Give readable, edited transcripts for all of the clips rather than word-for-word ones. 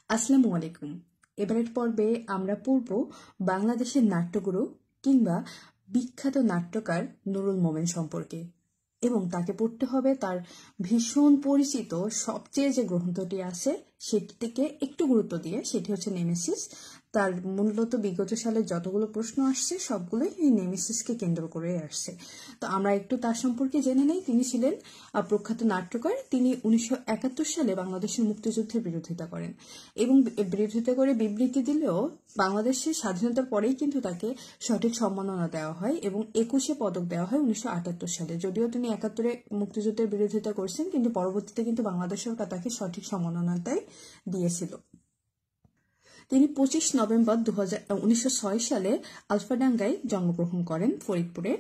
আসসালামু আলাইকুম। এবারের পর্বে আমরা পড়ব বাংলাদেশের নাট্যগুরু কিংবা বিখ্যাত নাট্যকার নুরুল মোমেন সম্পর্কে, এবং তাকে পড়তে হবে তার ভীষণ পরিচিত সবচেয়ে যে গ্রন্থটি আছে সেটিকে একটু গুরুত্ব দিয়ে, সেটি হচ্ছে নেমেসিস। তার মূলত বিগত সালে যতগুলো প্রশ্ন আসছে সবগুলোই এই নেমেসিসকে কেন্দ্র করে আসছে। তো আমরা একটু তার সম্পর্কে জেনে নেই। তিনি ছিলেন প্রখ্যাত নাট্যকার। তিনি 1971 সালে বাংলাদেশের মুক্তিযুদ্ধের বিরোধিতা করেন এবং বিরোধিতা করে বিবৃতি দিলেও বাংলাদেশের স্বাধীনতার পরেই কিন্তু তাকে সঠিক সম্মাননা দেওয়া হয় এবং 21 পদক দেওয়া হয় 1978 সালে। যদিও তিনি 71-এ মুক্তিযুদ্ধের বিরোধিতা করছেন, কিন্তু পরবর্তীতে কিন্তু বাংলাদেশ সরকার তাকে সঠিক সম্মাননাটাই দিয়েছিল। তিনি 25 নভেম্বর 1906 সালে আলফাডাঙ্গায় জন্মগ্রহণ করেন, ফরিদপুরে।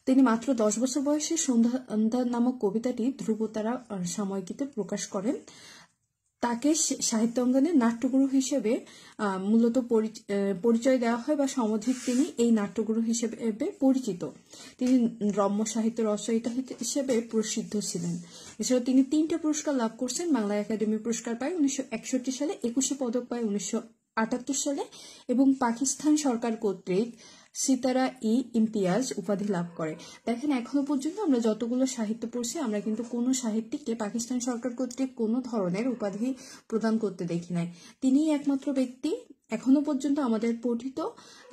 তিনি মাত্র 10 বছর বয়সে সন্ধ্যা নামক কবিতাটি ধ্রুবতারা সাময়িকীতে প্রকাশ করেন। তাকে সাহিত্য অঙ্গনে নাট্যগুরু হিসেবে মূলত পরিচয় দেওয়া হয় বা সমধিক তিনি এই নাট্যগুরু হিসেবে পরিচিত। তিনি রম্য সাহিত্য রচয়িতা হিসেবে প্রসিদ্ধ ছিলেন। এছাড়াও তিনি 3টে পুরস্কার লাভ করছেন। বাংলা একাডেমি পুরস্কার পায় 1961 সালে, 21 পদক পায় 1978 সালে এবং পাকিস্তান সরকার কর্তৃক সিতারা ই ইমতিয়াজ উপাধি লাভ করে। দেখেন, এখনো পর্যন্ত আমরা যতগুলো সাহিত্য পড়ছি আমরা কিন্তু কোনো সাহিত্যিককে পাকিস্তান সরকার কর্তৃক কোনো ধরনের উপাধি প্রদান করতে দেখি নাই। তিনিই একমাত্র ব্যক্তি এখনো পর্যন্ত আমাদের পঠিত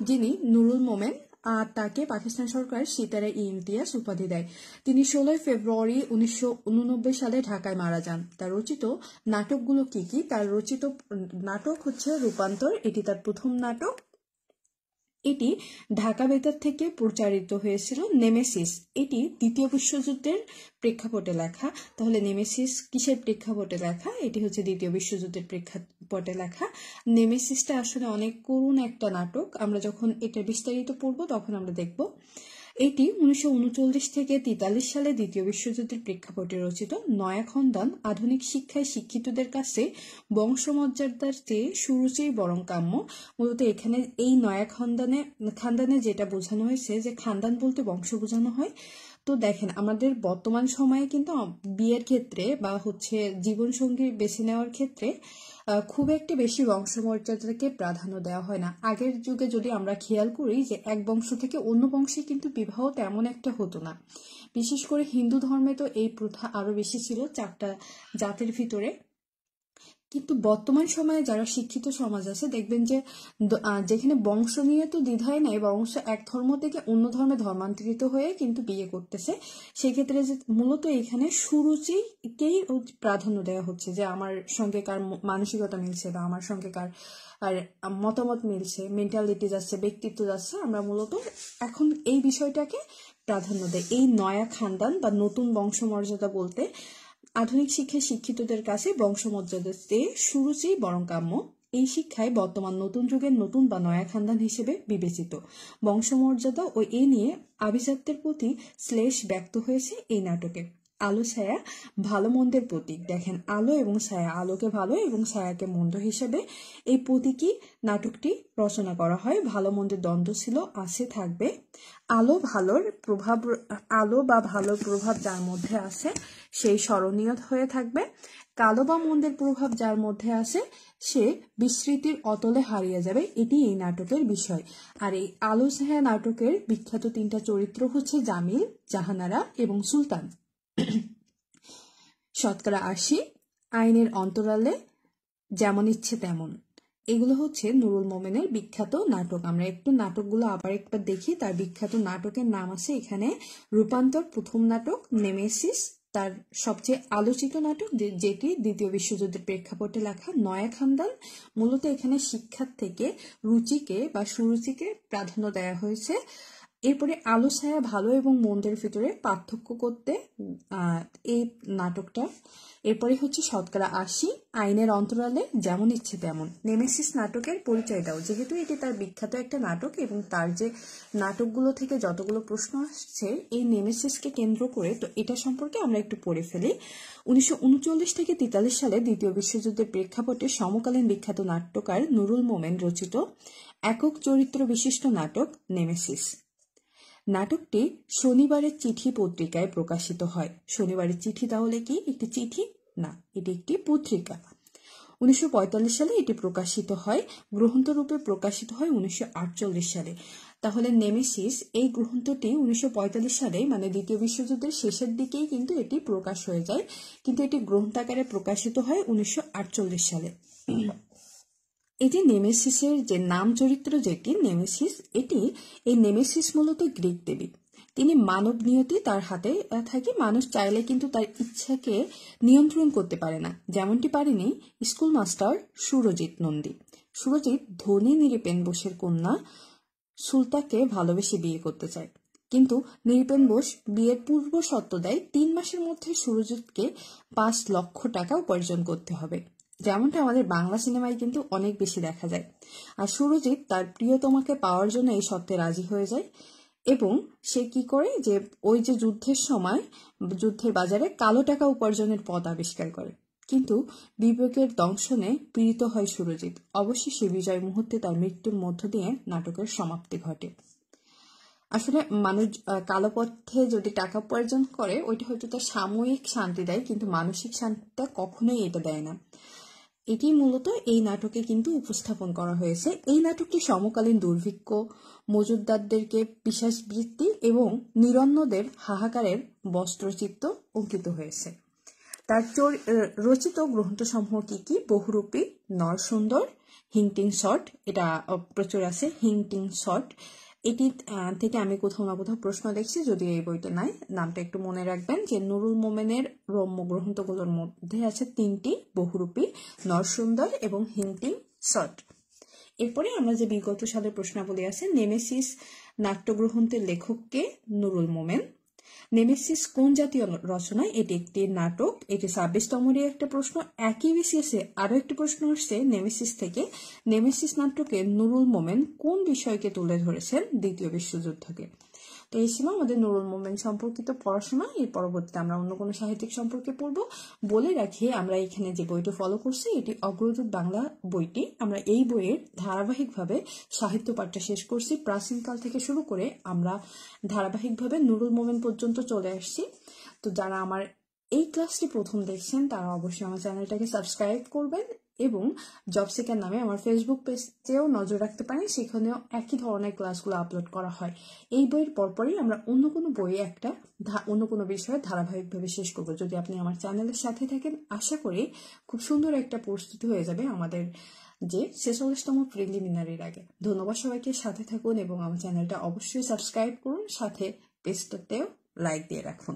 যিনি নুরুল মোমেন, আর তাকে পাকিস্তান সরকার সিতারা ই ইমতিয়াজ উপাধি দেয়। তিনি 16 ফেব্রুয়ারি 1989 সালে ঢাকায় মারা যান। তার রচিত নাটকগুলো কি কি? তার রচিত নাটক হচ্ছে রূপান্তর, এটি তার প্রথম নাটক। এটি ঢাকা বেতার থেকে প্রচারিত হয়েছিল। নেমেসিস, এটি দ্বিতীয় বিশ্বযুদ্ধের প্রেক্ষাপটে লেখা। তাহলে নেমেসিস কিসের প্রেক্ষাপটে লেখা? এটি হচ্ছে দ্বিতীয় বিশ্বযুদ্ধের প্রেক্ষাপটে লেখা। নেমেসিসটা আসলে অনেক করুণ একটা নাটক। আমরা যখন এটা বিস্তারিত পড়ব তখন আমরা দেখব। এটি 1939 থেকে 43 সালে দ্বিতীয় বিশ্বযুদ্ধের প্রেক্ষাপটে রচিত। নয়া খানদান আধুনিক শিক্ষায় শিক্ষিতদের কাছে বংশমর্যাদার চেয়ে সুরুচিই বরং কাম্য। মূলত এখানে এই নয়া খানদানে যেটা বোঝানো হয়েছে যে খানদান বলতে বংশ বোঝানো হয়। তো দেখেন, আমাদের বর্তমান সময়ে কিন্তু বিয়ের ক্ষেত্রে বা জীবনসঙ্গী বেছে নেওয়ার ক্ষেত্রে খুব একটা বেশি বংশমর্যাদাকে প্রাধান্য দেওয়া হয় না। আগের যুগে যদি আমরা খেয়াল করি যে এক বংশ থেকে অন্য বংশে কিন্তু বিবাহ তেমন একটা হতো না। বিশেষ করে হিন্দু ধর্মে তো এই প্রথা আরো বেশি ছিল 4টা জাতির ভিতরে। কিন্তু বর্তমান সময়ে যারা শিক্ষিত সমাজ আছে দেখবেন যে যেখানে বংশ নিয়ে তো দ্বিধায় নাই, বংশ এক ধর্ম থেকে অন্য ধর্মে ধর্মান্তরিত হয়ে কিন্তু বিয়ে করতেছে। সেক্ষেত্রে যে মূলত এখানে সুরুচিকেই প্রাধান্য দেওয়া হচ্ছে, যে আমার সঙ্গে কার মানসিকতা মিলছে বা আমার সঙ্গে কার আর মতামত মিলছে, মেন্টালিটি যাচ্ছে, ব্যক্তিত্ব যাচ্ছে। আমরা মূলত এখন এই বিষয়টাকে প্রাধান্য দেয়। এই নয়া খানদান বা নতুন বংশমর্যাদা বলতে আধুনিক শিক্ষায় শিক্ষিতদের কাছে বংশমর্যাদাতে সুরুচি বরং কাম্য। এই শিক্ষায় বর্তমান নতুন যুগের নতুন বা নয়া খানদান হিসেবে বিবেচিত। বংশমর্যাদা ও এ নিয়ে আভিজাত্যের প্রতি শ্লেষ ব্যক্ত হয়েছে এই নাটকে। আলো ছায়া ভালো মন্দের প্রতীক। দেখেন, আলো এবং ছায়া, আলোকে ভালো এবং ছায়াকে মন্দ হিসেবে এই প্রতীকী নাটকটি রচনা করা হয়। ভালো মন্দের দ্বন্দ্ব ছিল, আছে, থাকবে। আলো বা ভালোর প্রভাব যার মধ্যে আছে সেই স্মরণীয় হয়ে থাকবে। কালো বা মন্দের প্রভাব যার মধ্যে আছে সে বিস্মৃতির অতলে হারিয়ে যাবে। এটি এই নাটকের বিষয়। আর এই আলো ছায়া নাটকের বিখ্যাত 3টা চরিত্র হচ্ছে জামিল, জাহানারা এবং সুলতান। 80%, আইনের অন্তরালে, যেমন ইচ্ছে তেমন, এগুলো হচ্ছে নুরুল মোমেনের বিখ্যাত নাটক। আমরা একটু নাটকগুলো আবার একবার দেখি। তার বিখ্যাত নাটকের নাম আছে এখানে রূপান্তর প্রথম নাটক, নেমেসিস তার সবচেয়ে আলোচিত নাটক যেটি দ্বিতীয় বিশ্বযুদ্ধের প্রেক্ষাপটে লেখা, নয়া খানদান। মূলত এখানে শিক্ষার থেকে রুচিকে বা সুরুচিকে প্রাধান্য দেওয়া হয়েছে। এরপরে আলো ছায়া ভালো এবং মন্দের ভিতরে পার্থক্য করতে এই নাটকটা। এরপরে হচ্ছে 80%, আইনের অন্তরালে, যেমন ইচ্ছে তেমন। নেমেসিস নাটকের পরিচয় দাও। যেহেতু এটি তার বিখ্যাত একটা নাটক এবং তার যে নাটকগুলো থেকে যতগুলো প্রশ্ন আসছে এই নেমেসিসকে কেন্দ্র করে, তো এটা সম্পর্কে আমরা একটু পড়ে ফেলি। 1939 থেকে 43 সালে দ্বিতীয় বিশ্বযুদ্ধের প্রেক্ষাপটে সমকালীন বিখ্যাত নাট্যকার নুরুল মোমেন রচিত একক চরিত্র বিশিষ্ট নাটক নেমেসিস। নাটকটি শনিবারের চিঠি পত্রিকায় প্রকাশিত হয়। শনিবারের চিঠি তাহলে কি? একটি চিঠি না, এটি একটি পত্রিকা। 1945 সালে এটি প্রকাশিত হয়, গ্রন্থরূপে প্রকাশিত হয় 1948 সালে। তাহলে নেমেসিস এই গ্রন্থটি 1945 সালে মানে দ্বিতীয় বিশ্বযুদ্ধের শেষের দিকেই কিন্তু এটি প্রকাশ হয়ে যায়, কিন্তু এটি গ্রন্থাকারে প্রকাশিত হয় 1948 সালে। এটি নেমেসিসের যে নাম চরিত্র যেটি নেমেসিস, এই নেমেসিস মূলত গ্রিক দেবী। তিনি মানব নিয়তি তার হাতে থাকে। মানুষ চাইলে কিন্তু তার ইচ্ছাকে নিয়ন্ত্রণ করতে পারে না, যেমনটি পারেনি স্কুল মাস্টার সুরজিৎ নন্দী। সুরজিৎ ধনী নিরীপেন বোসের কন্যা সুলতাকে ভালোবেসে বিয়ে করতে চায়, কিন্তু নিরীপেন বোস বিয়ের পূর্ব শর্ত দেয় 3 মাসের মধ্যে সুরজিৎকে 5 লক্ষ টাকা উপার্জন করতে হবে, যেমনটা আমাদের বাংলা সিনেমায় কিন্তু অনেক বেশি দেখা যায়। আর সুরজিৎ তার প্রিয়তমাকে পাওয়ার জন্য এই শর্তে রাজি হয়ে যায় এবং সে কি করে যে ওই যে যুদ্ধের সময় যুদ্ধের বাজারে কালো টাকা উপার্জনের পথ আবিষ্কার করে, কিন্তু বিবেকের দংশনে পীড়িত হয় সুরজিৎ। অবশেষে বিজয় মুহূর্তে তার মৃত্যুর মধ্য দিয়ে নাটকের সমাপ্তি ঘটে। আসলে মানুষ কালো পথে যদি টাকা উপার্জন করে ওইটা হয়তো তার সাময়িক শান্তি দেয়, কিন্তু মানসিক শান্তিটা কখনোই এটা দেয় না। এটি মূলত এই নাটকে কিন্তু উপস্থাপন করা হয়েছে। এই নাটকটি সমকালীন দুর্ভিক্ষ, মজুদদারদেরকে পিশাচবৃত্তি এবং নিরন্নদের হাহাকারের বস্ত্রচিত্র অঙ্কিত হয়েছে। তার রচিত গ্রন্থসমূহ কি কি? বহুরূপী, নরসুন্দর, হিংটিং শট, এটা প্রচুর আছে, হিংটিং শট। এটি থেকে আমি কোথাও না কোথাও প্রশ্ন দেখছি, যদি এই বইটা নাই। নামটা একটু মনে রাখবেন যে নুরুল মোমেনের রম্য গ্রন্থগুলোর মধ্যে আছে 3টি, বহুরূপী, নরসুন্দর এবং হিংটিং শট। এরপরে আমরা যে বিগত সালের প্রশ্নাবলী আছে, নেমেসিস নাট্যগ্রন্থের লেখককে? নুরুল মোমেন। নেমেসিস কোন জাতীয় রচনা? এটি একটি নাটক। এটি 26তমেরই একটা প্রশ্ন। একই বিসিএসে আরো একটি প্রশ্ন আসছে নেমেসিস থেকে। নেমেসিস নাটকে নুরুল মোমেন কোন বিষয়কে তুলে ধরেছেন? দ্বিতীয় বিশ্বযুদ্ধকে। তো এই ছিল আমাদের নুরুল মোমেন সম্পর্কিত পড়াশোনা। এর পরবর্তীতে আমরা অন্য কোনো সাহিত্যিক সম্পর্কে পড়বো। বলে রাখি, আমরা এখানে যে বইটি ফলো করছি এটি অগ্রদূত বাংলা বইটি। আমরা এই বইয়ের ধারাবাহিকভাবে সাহিত্য পাঠটা শেষ করছি। প্রাচীনকাল থেকে শুরু করে আমরা ধারাবাহিকভাবে নুরুল মোমেন পর্যন্ত চলে আসছি। তো যারা আমার এই ক্লাসটি প্রথম দেখছেন তারা অবশ্যই আমার চ্যানেলটাকে সাবস্ক্রাইব করবেন এবং জব সিকার নামে আমার ফেসবুক পেজেও নজর রাখতে পারেন, সেখানেও একই ধরনের ক্লাসগুলো আপলোড করা হয়। এই বইয়ের পরপরই আমরা অন্য কোনো বইয়ে অন্য কোনো বিষয়ে ধারাবাহিকভাবে শেষ করবো। যদি আপনি আমার চ্যানেলের সাথে থাকেন, আশা করি খুব সুন্দর একটা প্রস্তুতি হয়ে যাবে আমাদের যে 46তম প্রিলিমিনারির আগে। ধন্যবাদ সবাইকে, সাথে থাকুন এবং আমার চ্যানেলটা অবশ্যই সাবস্ক্রাইব করুন, সাথে পেজটাতেও লাইক দিয়ে রাখুন।